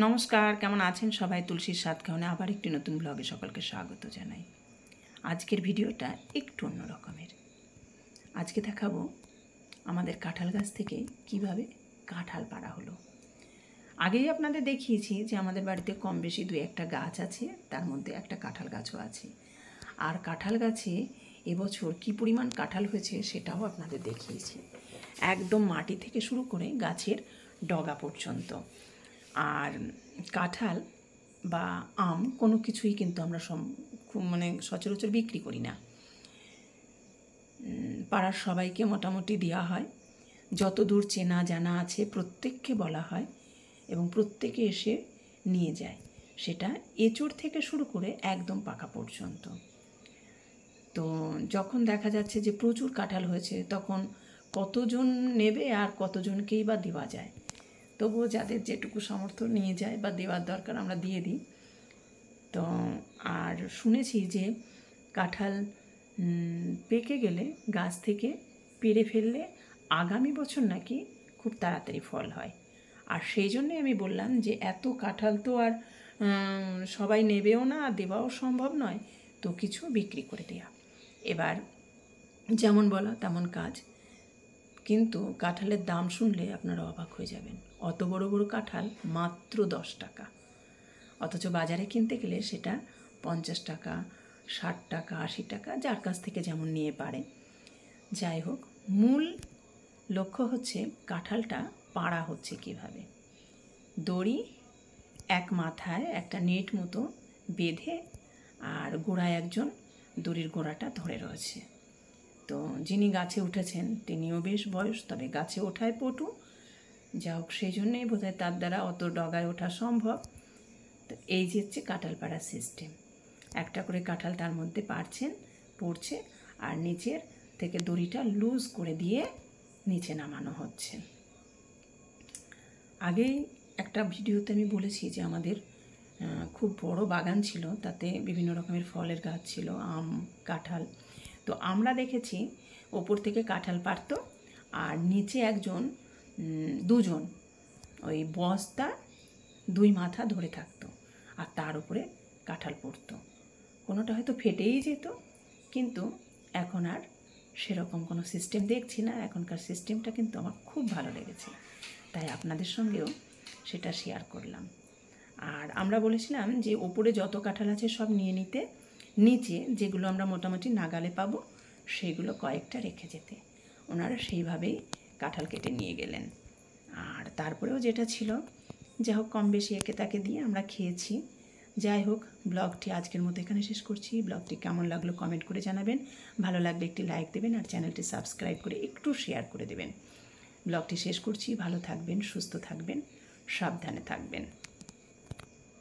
নমস্কার, কেমন আছেন সবাই? তুলসীর স্বাদ খাওয়ানে আবার একটি নতুন ব্লগে সকলকে স্বাগত জানাই। আজকের ভিডিওটা একটু অন্য রকমের। আজকে দেখাবো আমাদের কাঁঠাল গাছ থেকে কিভাবে কাঁঠাল পাড়া হলো। আগেই আপনাদের দেখিয়েছি যে আমাদের বাড়িতে কম বেশি 2-1টা গাছ আছে, তার মধ্যে একটা কাঁঠাল গাছও আছে। আর কাঁঠাল গাছে এবছর কী পরিমাণ কাঁঠাল হয়েছে সেটাও আপনাদের দেখিয়েছি, একদম মাটি থেকে শুরু করে গাছের ডগা পর্যন্ত। আর কাঁঠাল বা আম কোনো কিছুই কিন্তু আমরা সচরাচর বিক্রি করি না, পাড়ার সবাইকে মোটামুটি দেওয়া হয়। যত দূর চেনা জানা আছে প্রত্যেককে বলা হয় এবং প্রত্যেকে এসে নিয়ে যায়, সেটা এঁচোড় থেকে শুরু করে একদম পাকা পর্যন্ত। তো যখন দেখা যাচ্ছে যে প্রচুর কাঁঠাল হয়েছে, তখন কতজন নেবে আর কতজনকেই বা দেওয়া যায়। তবুও যাদের যেটুকু সামর্থ্য নিয়ে যায় বা দেওয়ার দরকার আমরা দিয়ে দিই। তো আর শুনেছি যে কাঁঠাল পেকে গেলে গাছ থেকে পেড়ে ফেললে আগামী বছর নাকি খুব তাড়াতাড়ি ফল হয়। আর সেই জন্যে আমি বললাম যে এত কাঁঠাল তো আর সবাই নেবেও না, দেওয়াও সম্ভব নয়, তো কিছু বিক্রি করে দেয়া। এবার যেমন বলা তেমন কাজ। কিন্তু কাঁঠালের দাম শুনলে আপনারা অবাক হয়ে যাবেন। অত বড় বড় কাঁঠাল মাত্র 10 টাকা, অথচ বাজারে কিনতে গেলে সেটা 50 টাকা, 60 টাকা, 80 টাকা, যার কাছ থেকে যেমন নিয়ে পারে। যাই হোক, মূল লক্ষ্য হচ্ছে কাঁঠালটা পাড়া হচ্ছে কিভাবে। দড়ি এক মাথায় একটা নেট মতো বেঁধে, আর গোড়ায় একজন দড়ির গোড়াটা ধরে রয়েছে। তো যিনি গাছে উঠেছেন তিনিও বেশ বয়স, তবে গাছে ওঠায় পটু। যা হোক, সেই জন্যেই বোধহয় তার দ্বারা অত ডগায় ওঠা সম্ভব। তো এই যে হচ্ছে কাঁঠাল পাড়ার সিস্টেম। একটা করে কাঁঠাল তার মধ্যে পড়ছে, আর নিচের থেকে দড়িটা লুজ করে দিয়ে নিচে নামানো হচ্ছে। আগেই একটা ভিডিওতে আমি বলেছি যে আমাদের খুব বড় বাগান ছিল, তাতে বিভিন্ন রকমের ফলের গাছ ছিল, আম, কাঁঠাল। তো আমরা দেখেছি ওপর থেকে কাঁঠাল পাড়তো, আর নিচে দুজন ওই বস্তা 2 মাথা ধরে থাকতো, আর তার উপরে কাঁঠাল পড়তো। কোনোটা হয়তো ফেটেই যেত, কিন্তু এখন আর সেরকম কোনো সিস্টেম দেখছি না। এখনকার সিস্টেমটা কিন্তু আমার খুব ভালো লেগেছে, তাই আপনাদের সঙ্গেও সেটা শেয়ার করলাম। আর আমরা বলেছিলাম যে ওপরে যত কাঁঠাল আছে সব নিয়ে নিতে, নিচে যেগুলো আমরা মোটামুটি নাগালে পাবো সেগুলো কয়েকটা রেখে যেতে। ওনারা সেইভাবেই কাঁঠাল কেটে নিয়ে গেলেন। আর তারপরেও যেটা ছিল, যাই হোক, কম বেশি একে তাকে দিয়ে আমরা খেয়েছি। যাই হোক, ব্লগটি আজকের মতো এখানে শেষ করছি। ব্লগটি কেমন লাগলো কমেন্ট করে জানাবেন, ভালো লাগলে একটি লাইক দেবেন, আর চ্যানেলটি সাবস্ক্রাইব করে একটু শেয়ার করে দেবেন। ব্লগটি শেষ করছি। ভালো থাকবেন, সুস্থ থাকবেন, সাবধানে থাকবেন।